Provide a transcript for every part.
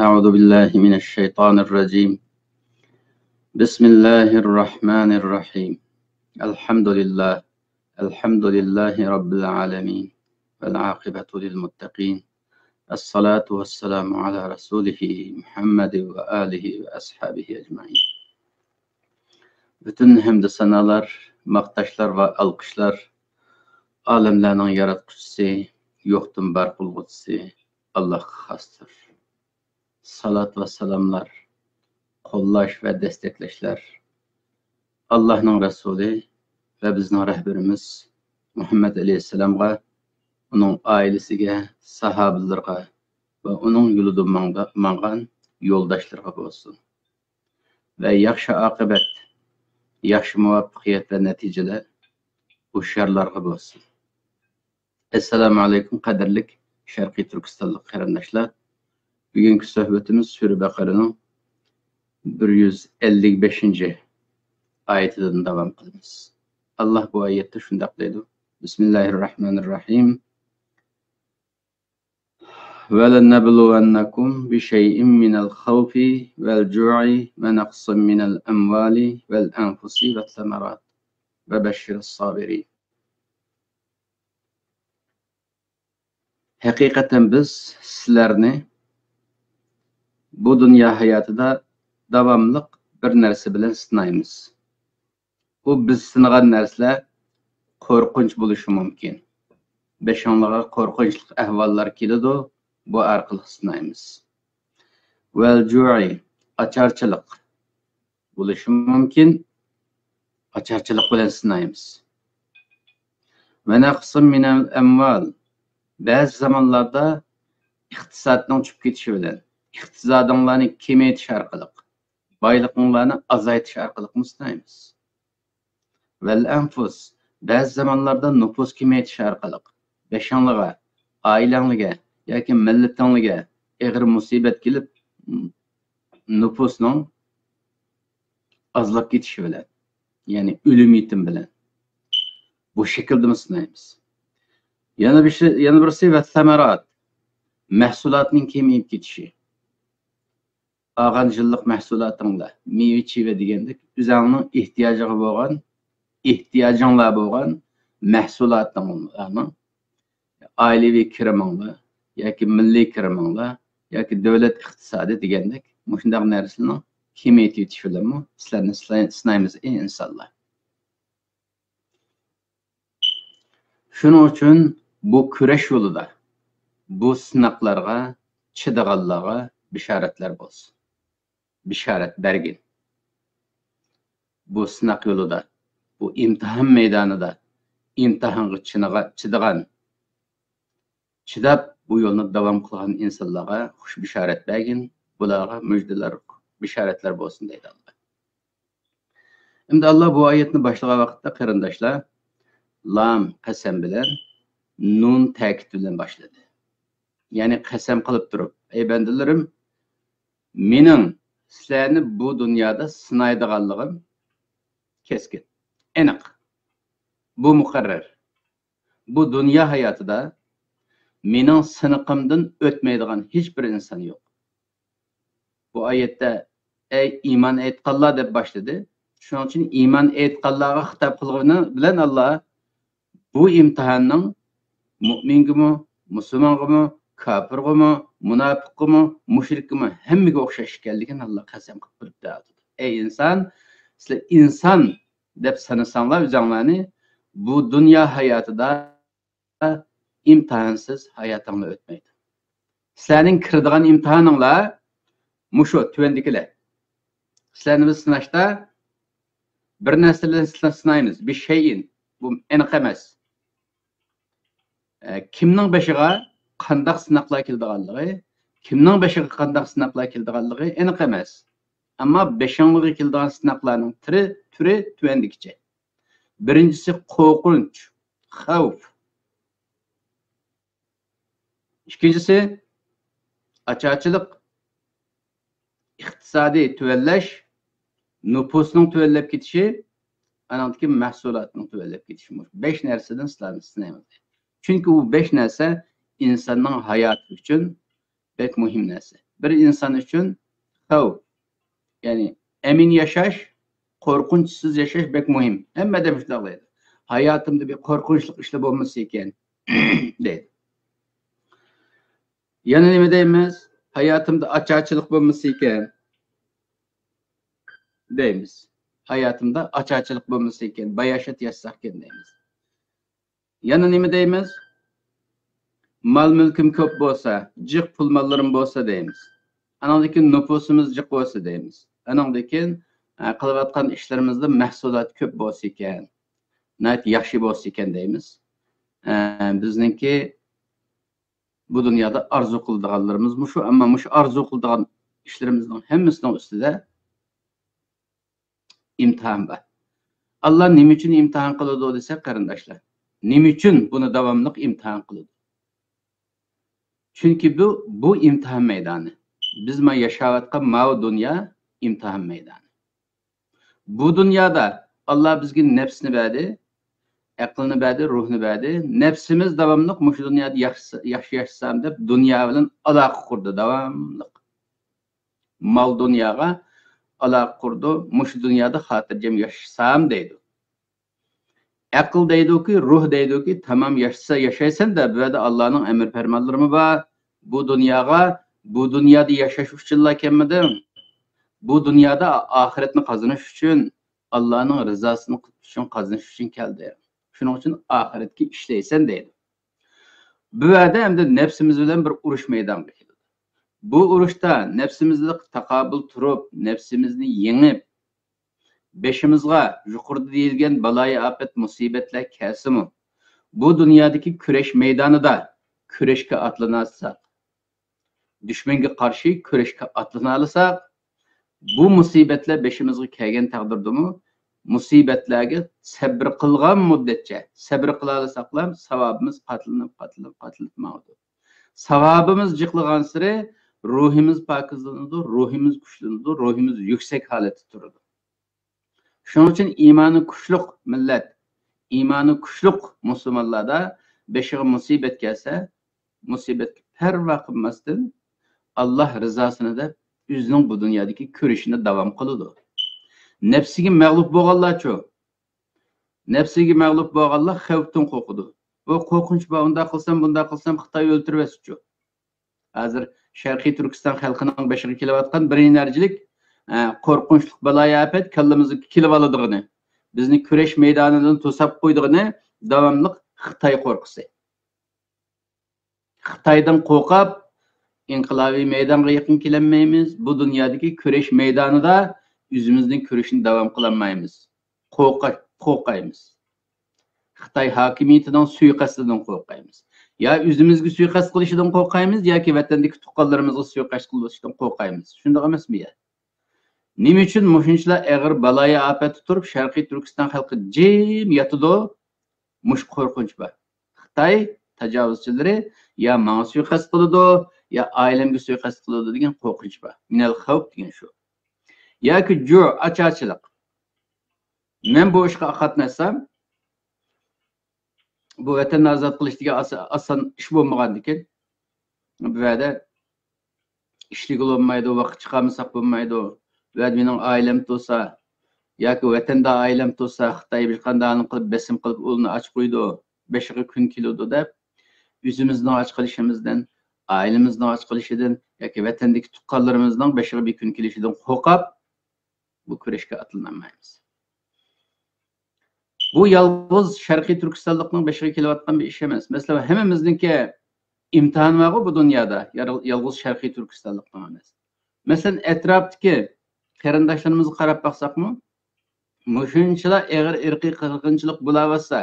أعوذ بالله من الشيطان الرجيم. بسم الله الرحمن الرحيم. الحمد لله رب العالمين والعاقبة للمتقين. الصلاة والسلام على رسوله محمد وآله وأصحابه أجمعين. Bütün hamd sanalar, maqtaşlar ve alkışlar alemlerin yaratkucusu, yoktum bar kılgıcısı Allah'a xastır. Salat ve selamlar, qollaş ve destekleşler Allah'ın Resulü ve bizim rehberimiz Muhammed Aleyhisselam'a, onun ailesiga, sahabelerine ve onun yolunda mangan yoldaşlarına olsun. Ve yaxşı akıbet, yaxşı muvaffakiyet ve neticeler bu şerlerine olsun. Esselamu Aleyküm kaderlik Şarkı Türkistanlık karandaşlar. Bugünkü sohbetimiz Sure Bakara'nın 155. ayetinden devam kılınız. Allah bu ayette şundak dedi. Bismillahirrahmanirrahim. وَلَنَّبْلُوَنَّكُمْ بِشَيْءٍ مِّنَ الْخَوْفِ وَالْجُوعِ وَنَقْصٍ مِّنَ الْأَمْوَالِ وَالْأَنفُسِ وَالثَّمَرَاتِ وَبَشِّرِ الصَّابِرِينَ. Hakikaten biz sizlerini bu dünya hayatında davamlıq bir narsa bilen sınaymiz. Bu biz sınagan narsalar korkunç buluşu mümkün. Beşonlara korkunçluk ahvallar keledi, bu arqılı sınaymiz. Vel-ju'i, açarçılık buluşu mümkün, açarçılık bilen sınaymiz. Ve naqsın minel emval, bazı zamanlarda iqtisadın uçup ketişi bilen, iqtisadınlarını kemeytiş arqılık, baylıqlarını azaytiş arqılık mısınaymiz. Vel-enfus, bazı zamanlarda nüfus kemeytiş arqılık, beşanlığa, ailenliğe, yoki milletliğe ağır musibet gelip nüfusның azlap ketişi bilen, yani ölüm yetim bilen. Bu şekilde mi sınaymiz? Yana birisi ve semerat, mahsulatının kemeyip ketişi. Ağancılık mahsulatında, meyve çive degendik, üzerinin ihtiyacınla boğan mahsulatının ailevi kiriminla, yoki milliy kiriminla, yoki devlet iqtisadi degendik, mushundaq narsalarning kemeyip ketişi bilen sizlarni sınaymiz ey insanlar. Şunun için bu küreş yolunda, bu sınaqlarga, çıdığanlarga bişaretler bolsun. Bişaret bergin. Bu sınaq yolunda, bu imtihan meydanında, imtihanı çıdığan, çıdap bu yolunu devam kılan insanlara hoş bişaret bergin, bulara müjdeler, bişaretler bolsun deydi Allah. Şimdi Allah bu ayetini başlayan vakitte qarindaşlar, lam qasam bilen nun ta'kid bilen başladı. Yani qasam qılıp durup, ey bandalarim, mening sizlarni bu dünyada sınaydiganligim keskin, aniq. Bu muqarrar. Bu dünya hayatida mening sınıqımdan ötmeydigan hiçbir insan yok. Bu ayette ey iman etqanlar deb başladı. Şunun için iman etqanlarga hitap qilgani bilan Allah bu imtihanning mu'mingimi, musulmongimi, kafirgimi, munofiqgimi, mushrikgimi hammaga o'xshash ekanligini Allah qasam qilib turibdi. Ey inson, sizlar inson deb sanasanglar o'zinglarni bu dünya hayotida imtihonsiz hayotinglar o'tmaydi. Sizlarning kiradigan imtihoninglar mushu tuvandikilar. Sizlarni biz sinashda bir narsa bilan sinaymiz. Bir şeyin. Bu aniq emas. Kimning beshiga qandaq sinoqlar keldiganligi, kimning beshiga qandaq sinoqlar keldiganligi aniq emas. Ammo beshinglarga keldigan sinoqlarning turi tuvandikicha. Birinchisi qo'rqinch, xavf. İkincisi açarçılık, iqtisadi tuvallash, nüfusning tuvallab ketishi, anaqdagi mahsulotning tuvallab ketishi. 5 narsadan sizlarni sinaymiz. Çünkü bu 5 narsa insanın hayatı için pek mühim narsa. bir insan için xavf, yani emin yaşaş, korkunçsuz yaşaş bek muhim. Hem de müştaklaydı. Hayatımda bir korkunçluk işle olması iken deydi. Yana nime deymiz? Hayatımda açıkçılık olması iken deymiz. Hayatımda açıkçılık olması iken, bayaşat yaşsakken deymiz. Yana nime deymiz? Mal mülküm köp bolsa, jık pul mallarım bolsa deymiz. Anandakin nüfusumuz jık bolsa deymiz. Anandakin kılıvatkan işlerimizde mahsulat köp bolsa iken, nayt yaxşı bolsa iken deymiz. Bizninki bu dünyada arzu kıldığanlarımız muşu, ama muş arzu kıldığan işlerimizden hemmisinin üstüde imtihan var. Allah nime için imtihan kılıdı o desek karındaşlar. Nime için bunu devamlık imtihan kılıdı. Çünkü bu imtihan meydanı. Biz ma yaşavatkan mavi dünya imtihan meydanı. Bu dünyada Allah bizge nefsini verdi, aklını verdi, ruhunu verdi. Nefsimiz devamlık muşu dünyada yaşasam deb dünya bilen alaka kurdu devamlık. Mal dünyaya alaka kurdu. Muşu dünyada hatırcam yaşasam deydi. Akıl deydi ki, ruh deydi ki, tamam yaşaysan da böyle Allah'ın emir fermanları mı var? Bu dünyada yaşaş üçünla kemmedim. Bu dünyada ahiretini kazanış için, Allah'ın rızasını için kazanış için geldi. Şunun için ahiretki işleysen deydi. Bu vədə hem de nefsimiz bilen bir uruş meydan geçildi. Bu uruşta nefsimizle takabül turup, nefsimizni yenip, beşimizga yukarıda deyilgen balayı afet musibetler kesimi, bu dünyadaki küreş meydanı da küreşke atlanarsak, düşmenge karşı küreşke atlanarsak, bu musibetler beşimizga kelgen taqdirda mı, musibetlerge sabr kılgan müddetçe, sabr kılalasaklam, savabımız katlanıp mağdur. Savabımız jıklıgan sıra, ruhimiz pakizlanıdı, ruhimiz güçlündü, ruhimiz yüksek haleti durdu. Şunun için imanı kuşluk millet, imanı kuşluk Müslümanlarda beşiği musibet gelse, musibet perva kılmasın, Allah rızasını da üzünün bu dünyadaki körüşüne devam kılıdı. Nefsigi mağlup boğallar ço. Nefsigi mağlup boğallar xevpten korkudu. O korkunç bağında bunda kılsam Xitay öldürüvesi ço. Hazır Şarkı Türkistan halkının beşiği kilovatkan bir enerjilik korkunçluk balaya afet kallamizni kilib bizni küreş meydanından tosap qo'ydig'ini davamliq Xitoy qo'rqusi. Xitoydan qo'rqib inqilobiy maydonga yaqin kelinmaymiz. Bu dunyodagi küreş meydanida o'zimizning kurashni davom qilolmaymiz. Qo'rqaymiz. Xitoy hokimiyatining suiqasdidan qo'rqaymiz. Ya o'zimizga suiqasd qilishidan qo'rqaymiz yoki vatandagi tuqqanlarimizga suiqasd qilishidan qo'rqaymiz. Shunday emasmi ya? Nima uchun mushunchalar og'ir baloya afati turib Sharqiy Turkiston xalqi jim yotidi? Mush qo'rqinch bor. Xitoy tajovuzchilari ya menga suiqasd qiladi, ya oilamga suiqasd qiladi degan qo'rqinch bor. Minal xavf degan shu. Yoki açarchilik. Men bu ishga qatnashsam, bu vatanni ozod qilish degan oson ish bo'lmagan ekan. Bu yerda ishlik bo'lmaydi, vaqt chiqarmasak bo'lmaydi. Ve benim ailem olsa, ya ki vatanda ailem olsa, Xitoy bir qanday qilib besim qilib ulni aç qo'ydi, 5 kun kilodu deb, o'zimizni aç qilishimizdan, ailemizning aç qilishidan yoki vatandagi tuqqanlarimizning 5 bir kun kelishidan qo'rqib, bu kurashga atlanmaymiz. Bu yalnız Sharqiy Turkistonlikning 5 kelayotgan bir ish emas. Masalan, hammamizningki imtihon var bu dünyada, yalnız Sharqiy Turkistonlikning emas. Masalan, etrafdagi qarindoshlarimizni qarab baqsaqmi, mushunchalar og'ir irqiy qirg'inchilik bo'laversa,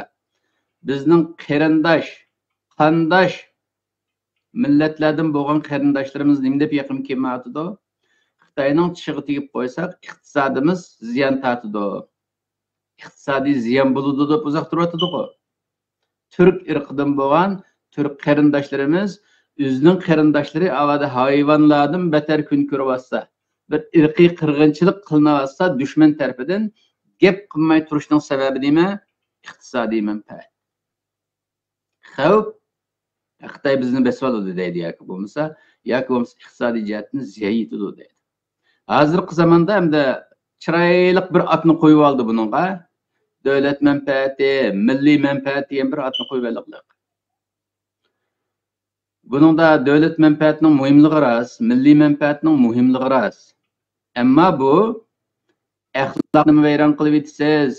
bizning qarindosh, qandosh millatlardan bo'lgan qarindoshlarimiz nima deb yaqin kelmaydi? Xitoyning tishiga tegib qo'ysak, iqtisodimiz ziyon tortadi. Iqtisodiy ziyon bo'ladi deb uzoq turibdi-ku. Turk irqidan bo'lgan turk qarindoshlarimiz o'zining qarindoshlari avada hayvonlardan beter kun ko'ryapsa, bir irqiy qirg'inchilik qilinayotsa dushman tarafidan gap qilmay turishning sababi nima? Iqtisodiy manfaat. Xavf Xitoy bizni besib oladi deydi yoki bo'lmasa yoki bo'lmasa iqtisodiy jihatdan ziyayitidi deydi. Hozirgi zamonda hamda chiroyli bir atni qo'yib oldi buningga. Davlat manfaati, milliy manfaat degan bir atni qo'yib oldilar. Buningda davlat manfaatining muhimligi rost, milliy manfaatning muhimligi rost. Ammo bu axloqni vayron qilib etasiz.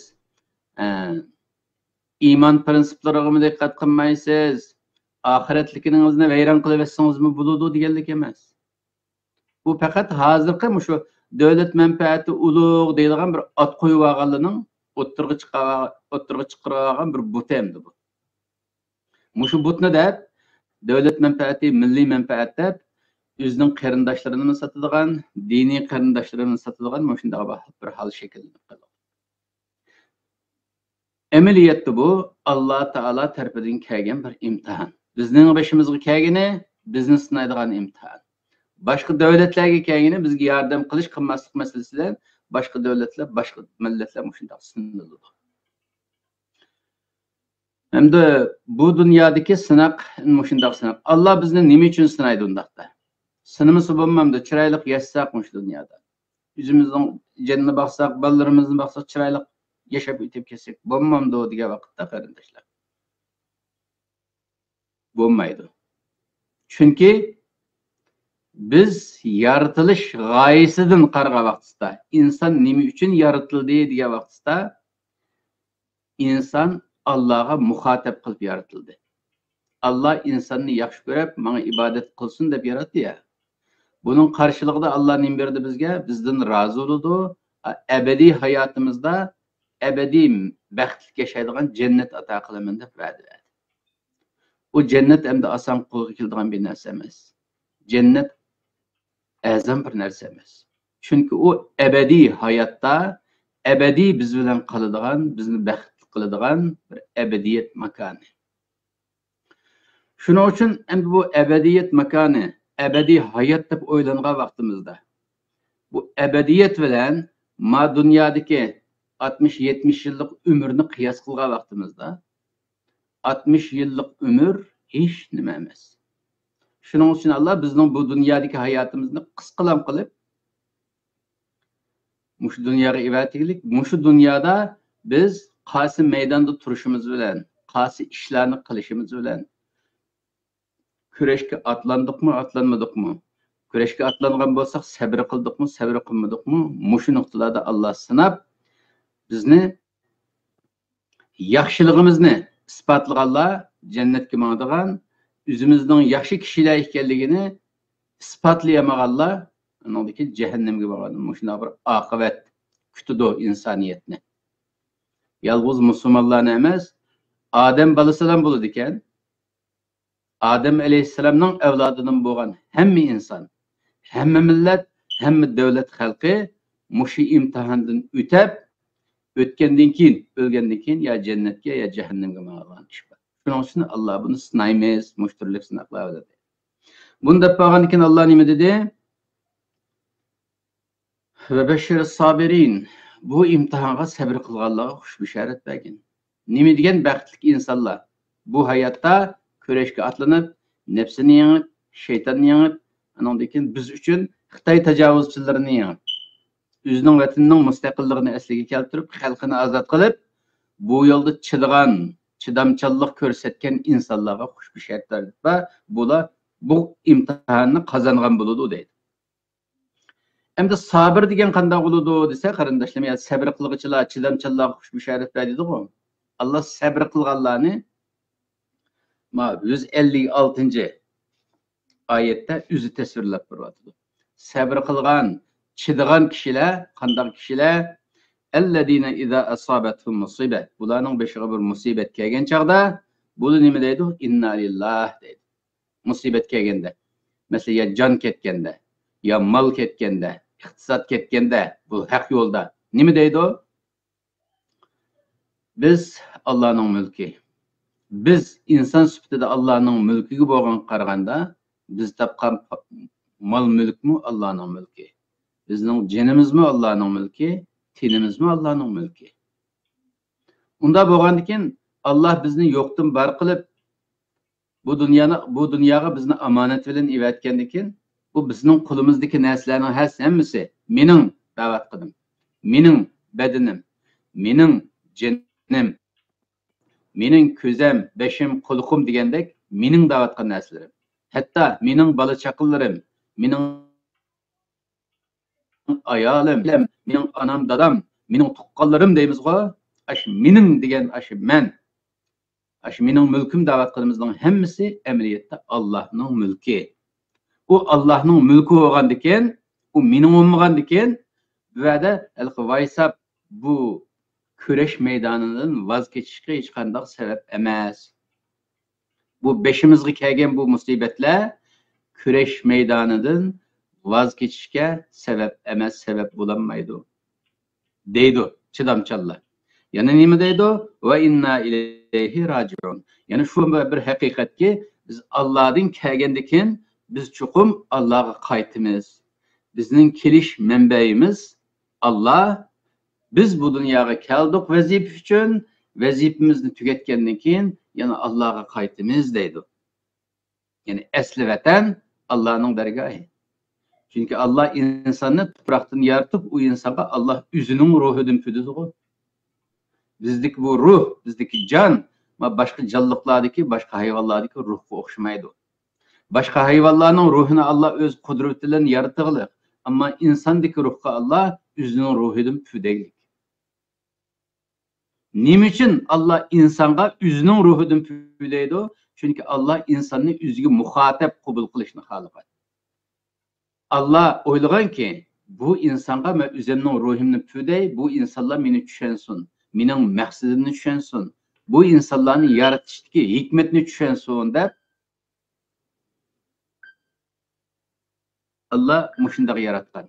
İman prinsiplariga diqqat qilmaysiz. Oxiratligingizni vayron qilib etsangizmi bo'ladi deganlik emas. Bu faqat hozirgi shu davlat manfaati ulug' deydigan bir at qo'yib olganlarning o'ttirg'i chiqarib olgan bir butemdi bu. Mushu butni deb davlat manfaati, milliy manfaat deb o'zining qarindoshlarini sotadigan, diniy qarindoshlarini sotadigan shunday bir hal shakllanib qoldi. Amaliyotda bu Alloh taolo tarafidan kelgan bir imtihon. Bizning başımızga kelgani bizni sinaydigan imtihon. Boshqa davlatlarga kelgani bizga yordam qilish qilmaslik masalasidan boshqa davlatlar, boshqa millatlar shunday sinadi. Hamda bu dunyodagi sinoq shunday sinoq. Alloh bizni nima uchun sinaydi undaqda? Sinimisi bo'lmamda chiroyli yashasaq shu dunyoda. O'zimizning jannatga baqsaq, bolalarimizni baqsaq chiroyli yashab o'tib kelsak bo'lmamdi degan vaqtda qarindoshlar. Bo'lmaydi. Chunki biz yaratilish g'oyasidan qaragan vaqtda, inson nima uchun yaratildi degan vaqtda inson Allohga muxotab qilib yaratildi. Alloh insonni yaxshi ko'rib, menga ibodat qilsin deb yaratdi ya. Buning qarshiligida Alloh nima berdi bizga? Bizdan rozi bo'ldi. Abadiy hayotimizda abadiy baxtli yashaydigan jannat ato qilaman deb va'da berdi. O cennet hem de asan qo'lga keladigan bir narsa emas. Cennet azam bir narsa emas. Chunki u ebediy hayotda, ebediy biz bilan qoladigan, bizni baxtli qiladigan bir ebediyet makoni. Shuning uchun endi bu ebediyet makoni, ebediy hayot deb o'ylangan vaqtimizda bu ebediyet bilan ma dunyodagi 60-70 yillik umrni qiyos qilgan vaqtimizda 60 yıllık ömür hiç nima emas. Shuning uchun Allah bizning bu dunyodagi hayotimizni qisqalam qilib, mushu dunyoga ivatlik, mushu dunyoda biz qaysi maydonda turishimiz bilan, qaysi ishlarni qilishimiz bilan kurashga atlandikmi, atlanmadikmi? Kurashga atlangan bo'lsak, sabr qildikmi, sabr qilmadikmi? Mushu nuqtalarda Allah sinab bizni yaxshiligimizni isbotlaganlar jannatga boradigan, o'zimizning yaxshi kishilar ekanligini isbotlayamaganlar uningdagi jahannamga boradi. Shunday bir oqibat kutadi insoniyatni. Yolg'iz musulmonlarni emas, Odam bolasi ham bo'ladi ekan. Odam alayhissalomning avlodidan bo'lgan hamma inson, hamma millat, hamma davlat xalqi mushu imtihondan o'tib o'tgandan keyin, o'lgandan keyin ya jannatga ya jahannamga borgan ish bor. Shuning uchun Alloh buni sinaymiz, mushtirlik sinoqlar dedi. Bunda bo'lgan keyin Alloh nima dedi? Ve beşşir sabirin. Bu imtihana sabr qilganlarga xush bishorat bergin. Nima degan baxtli insonlar bu hayotda kurashga atlanib, nafsini yengib, shaytonni yengib, andan keyin biz uchun Xitoy tajovuzchilarini yengib, o'zining vatanining mustaqilligini asliga keltirib, xalqini ozod qilib, bu yo'lda chidagan, chidamchanlik ko'rsatgan insonlarga xush bishorat berdi va bular bu imtihonni qozongan bo'ladi deydi. Endi sabr degan qanday bo'ladi desa, qarindoshlar, ya sabr qilg'ichilar, chidamchanlarga xush bishorat berdi-ku. Allah sabr qilganlarni 156 oyatda o'zi tasvirlab beryapti. Sabr qilgan, chidagan kishilar, qanday kishilar? Ellezina iza asabatuhum musibat. Bularning beshiga bir musibat kelgan chaqda, bu nima deydi? Inna lillahi deydi. Musibat kelganda, masalan, ya jon ketganda, ya mal ketganda, iqtisod ketganda, bu haq yo'lda nima deydi o? Biz Allohning mulki. Biz inson sifatida Allohning mulkiga bo'lgan qaraganda, biz topgan mal mulkmi Allohning mulki. Bizning jinimizmi Allohning mulki, tinimizmi Allohning mulki. Unda bo'lgandan keyin Alloh bizni yo'qdan bor qilib bu dunyoga bizni omonat bilan evatgandikin, bu bizning qo'limizdagi narsalarning hammasi mening da'vat qildim. Mening badanim, mening jinim, mening ko'zim, beshim, quloqim degandek mening da'vat qilgan narsalarim. Hatto mening bola chaqalarim, mening ayolim, mening onam, dadam, mening tuqqanlarim deymizgo, ash mening degan ash men, ash mening mulkim da'vat qilganimizning hammasi amaliyotda Allohning mulki. U Allohning mulki bo'lgandikan, u mening bo'lmagandikan, bu yerda al-Vaysab bu kurash maydonidan voz kechishga hech qanday sabab emas. Bu beshimizga kelgan bu musibatlar kurash maydonidan voz kechishga sabab emas, sabab bo'lolmaydi. Deydi chidamchanlar. Yana nima deydi? Va inna ilayhi rajiun. Yani şu bir haqiqatki biz Allohdan kelgandikin biz chuqum Allohga qaytimiz. Bizning kelish manbayimiz Allah. Biz bu dunyoga keldik vazif uchun, vazifamizni tugatgandan keyin yana Allohga qaytimiz deydi. Yani asli vatan Allohning dargohi. Çünkü Allah insanı tuproqdan yaratib, u insonga Allah o'zining ruhidan püdüdü. Bizdeki bu ruh, bizdeki can, başka canlıklardaki, başka hayvanlardaki ruhga o'xshamaydi. Başka hayvanlarning ruhini Allah öz kudreti bilan yaratdi. Ama insandaki ruhga Allah o'zining ruhidan püdeylik. Nima uchun Allah insonga o'zining ruhidan püdeydi? Çünkü Allah insanni o'ziga muhatap qabul qilishni xohlaydi. Allah o'ylagan ki bu insonga men o'zimning ruhimni püdey, bu insonlar meni tushunsin, mening maqsadimni tushunsin, bu insonlarni yaratishdagi hikmatni tushunsin deb Allah mushunday yaratgan.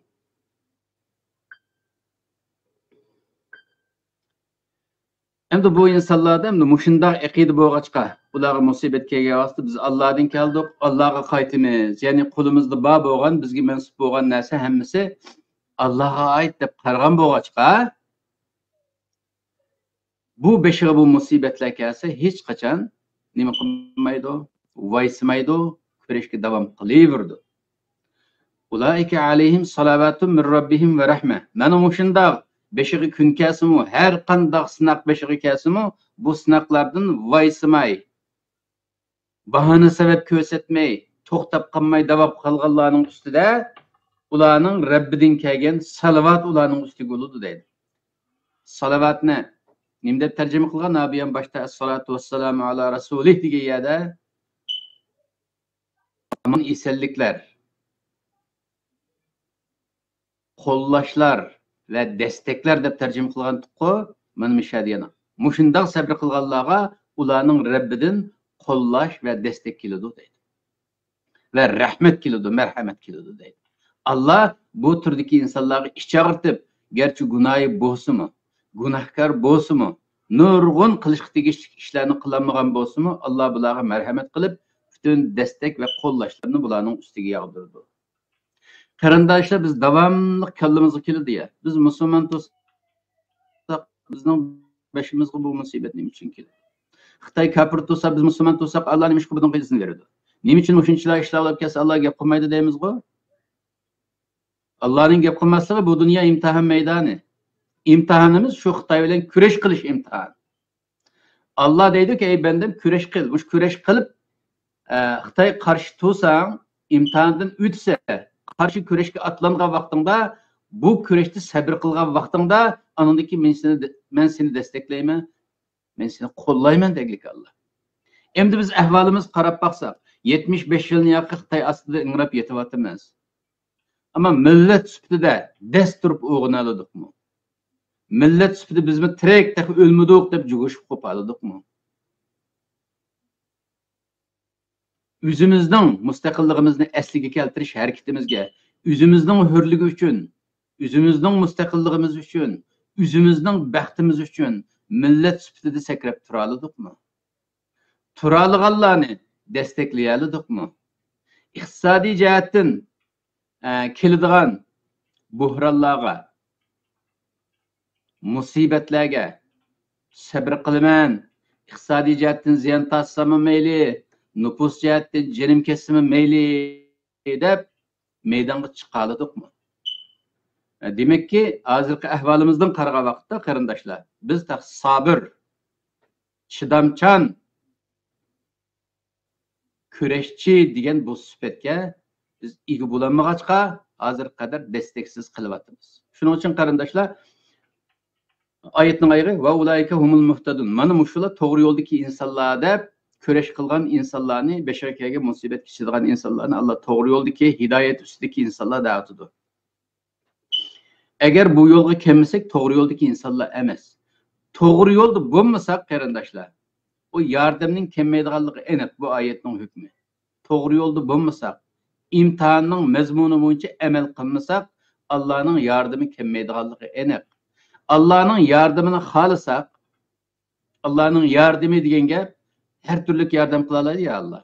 Endi bu insonlarda endi mushunday aqida bo'lg'achqa, ularga musibat kelgan vaqtda biz Allohdan keldik, Allohga qaytamiz. Ya'ni qo'limizda bor bo'lgan, bizga mansub bo'lgan narsa hammasi Allohga oid deb qaragan bo'lg'achqa, bu beshiga bu musibatlar kelsa hech qachon nima qilmaydi, vaysimaydi, kurashga davom qilaverdi. Ulaika alayhim salavatun min rabbihim va rahma. Mana mushunday beshiga kun kelsimu, har qanday sinoq beshiga kelsimu, bu sinoqlardan vaysimay, bahona sabab ko'rsatmay, to'xtab qolmay davom qilganlarning ustida ularning Rabbidan kelgan salavat ularning ustiga bo'ladi deydi. Salavatni nima deb tarjima qilgan? Nabiyam boshda as-salatu vassalamu ala rasulih degan yerda aman esenliklar, qo'llashlar ve destekler deb tarjima qilgan tuqqu mana mishadiyana. Mushundoq sabr qilganlarga ularning Rabbidan qo'llash ve destek keladi deydi. Ve rahmet keladi, merhamet keladi deydi. Allah bu turdagi insonlarga ichag'irtib, garchi gunohi bo'lsa-mu, gunohkor bo'lsa-mu, nurg'un qilishga tegishli ishlarni qilmagan bo'lsa-mu, Allah bularga merhamet qilib, bütün destek ve qo'llashlarni bularning ustiga yog'dirdi. Qarindoshlar, biz davomli kallamizga keladi ya. Biz musulmon bo'lsak, bizning beshimizga bu musibat nima uchun keladi? Xitoy kafir bo'lsa, biz musulmon bo'lsak, Alloh nima uchun bundan qilishini beradi? Nima uchun shunchalar ishlar olib kelsa, Alloh gap qilmaydi deymizgo? Allohning gap qilmasligi bu dunyo imtihon maydoni. İmtihanımız şu Xitoy bilan kurash qilish imtihoni. Allah deydi-ki, ey bendim kurash qil. Mush kurash qilib Xitoy qarshi tursang, imtihondan o'tsa, qarshi kurashga atlangan vaqtingda, bu kurashni sabr qilgan vaqtingda, anandaki men seni desteklayman, men seni qo'llayman deglik Allah. Endi biz ahvolimiz qarab baqsak, 75 yilni yaqin Xitoy ostida ingrab yetyapmiz. Ama millat sifatida dasturib o'g'inaldikmi? Millat sifatida bizmi tirik deb o'lmadik deb jugushib qo'paldikmi? O'zimizning mustaqilligimizni asliga keltirish harakatimizga, o'zimizning hurligi uchun, o'zimizning mustaqilligimiz uchun, o'zimizning baxtimiz uchun millat sifatida sakrab tura oldikmi? Tura olganlarni desteklay oldikmi? Iqtisodiy jihatdan keladigan buhronlarga, musibatlarga sabr qilaman, iqtisodiy jihatdan ziyon tortsam mayli, nüfus cihetde cenim kesimi meyli edip meydana çıqalıdık mı? Demek ki hazırki ahvalımızdan qaragan vaqtda qarindoshlar biz da sabır, chidamchan, kurashchi degan bu sifatga biz ega bo'lolmag'achqa hozir qadar desteksiz qilyapmiz. Shuning uchun qarindoshlar oyatning oyig'i va ulayka humul muhtadun. Mana mushular to'g'ri yo'ldagi insonlar deb kurash qilgan insonlarni, beshakaga musibat kechirgan insonlarni Allah to'g'ri yo'ldagi hidoyat ustidagi insonlar da'vatidir. Agar bu yo'lga kelmasak to'g'ri yo'ldagi insonlar emas. To'g'ri yo'lda bo'lmasak qarindoshlar, o yardımning kelmaydiganligi aniq bu oyatning hukmi. To'g'ri yo'lda bo'lmasak, imtihonning mazmuni bo'yicha amal qilmasak, Allohning yordami kelmaydiganligi aniq. Allohning yordamini xohlasak, Allohning yordami degan gap har turli yordam qila oladi ya Allah.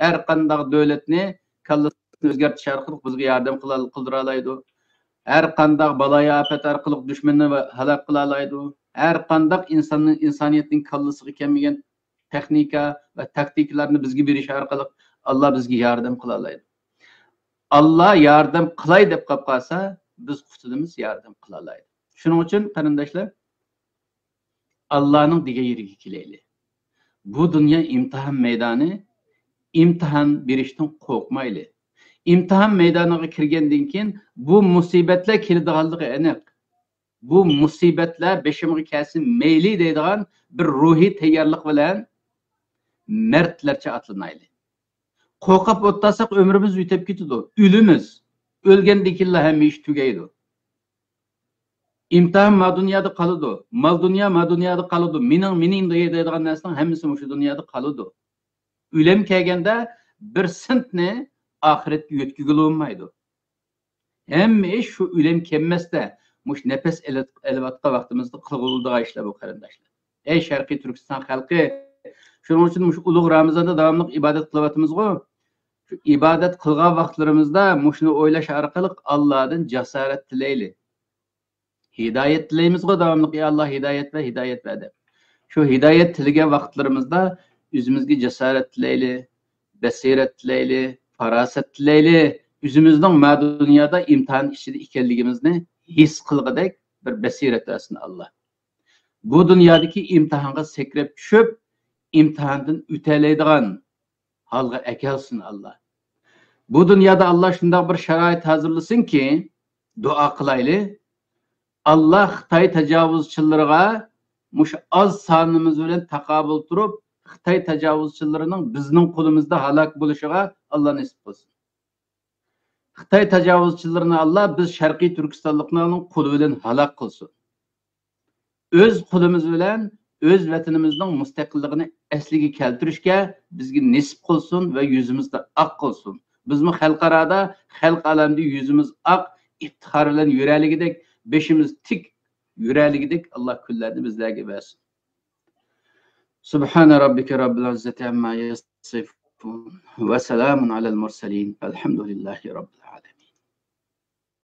Har qanday davlatni kallasini o'zgartirish orqali bizga yordam qildira oladi. Her qanday balaya afat orqali dushmanni halok qila oladi. Her qanday insoniyatning kallasiga kelmagan texnika ve taktiklarni bizga berish orqali Allah bizga yordam qila oladi. Allah yordam qilay deb qolsa, biz qutudimiz yordam qila oladi. Shuning uchun qarindoshlar, Allah'ning degan yeriga kelaylik. Bu dunyo imtihon maydoni, imtihon berishdan qo'rqmaylik. İmtihan meydanına kirgandan keyin bu musibatlar keladiganligi aniq. Bu musibatlar beshimga kelsin meyli deydigan bir ruhiy tayyorlik bilan mardlarcha atlanaylik. Qo'rqib o'tsaq ömrümüz o'tib ketadi. O'limiz. O'lgandan keyin hamma ish tugaydi. İmtihan ma dunyoda qoladi. Mal dunyo ma dunyoda qoladi. Mening deydigan narsaning hammasi shu dunyoda qoladi. O'lim kelganda bir sentni ahiretga yetkizgili olmaydi. Hamma ish shu o'lim kelmasda, mush nafas elayotgan vaqtimizda qilg'ildigan ishlar bu qarindoshlar. Ey Sharqiy Turkiston xalqi, shuning uchun mush ulug' Ramazonda davomli ibodat qilyapmiz-ku. Shu ibodat qilgan vaqtlarimizda mushni o'ylash orqali Allohdan jasorat tilaylik. Hidoyat tilaymiz-ku davomli, ey Alloh hidoyat va hidoyat va deb. Shu hidoyat tilagan vaqtlarimizda o'zimizga jasorat tilaylik, basirat tilaylik, farasat tilaylik, o'zimizning ma dunyoda imtihon ichida ekanligimizni his qilg'idek bir basirat bersin Allah. Bu dunyodagi imtihonga sakrab tushib, imtihondan o'talaydigan holga akelsin Allah. Bu dunyoda Allah shunday bir sharoit hazırlasınki, duo qilaylik. Allah Xitoy tajovuzchilariga mush oz sonimiz bilan taqobil turib, Xitoy tajovuzchilarining bizning qo'limizda halok bo'lishiga Allah nasib qilsin. Xitoy tajovuzchilarini Allah biz Sharqiy Turkistonliklarning qo'li bilan halok qilsin. O'z qo'limiz bilan o'z vatanimizning mustaqilligini asliga keltirishga bizga nasib qilsin va yuzimizda oq qilsin. Bizmi xalqarada, xalq alamida yuzimiz oq, iftixor bilan yuraligidek, beshimiz tik yuraligidek Allah kunlarni bizlarga bersin. Subhana rabbika rabbil izzati amma yasifun ve selamun alel murselin. Elhamdülillahi rabbil alamin.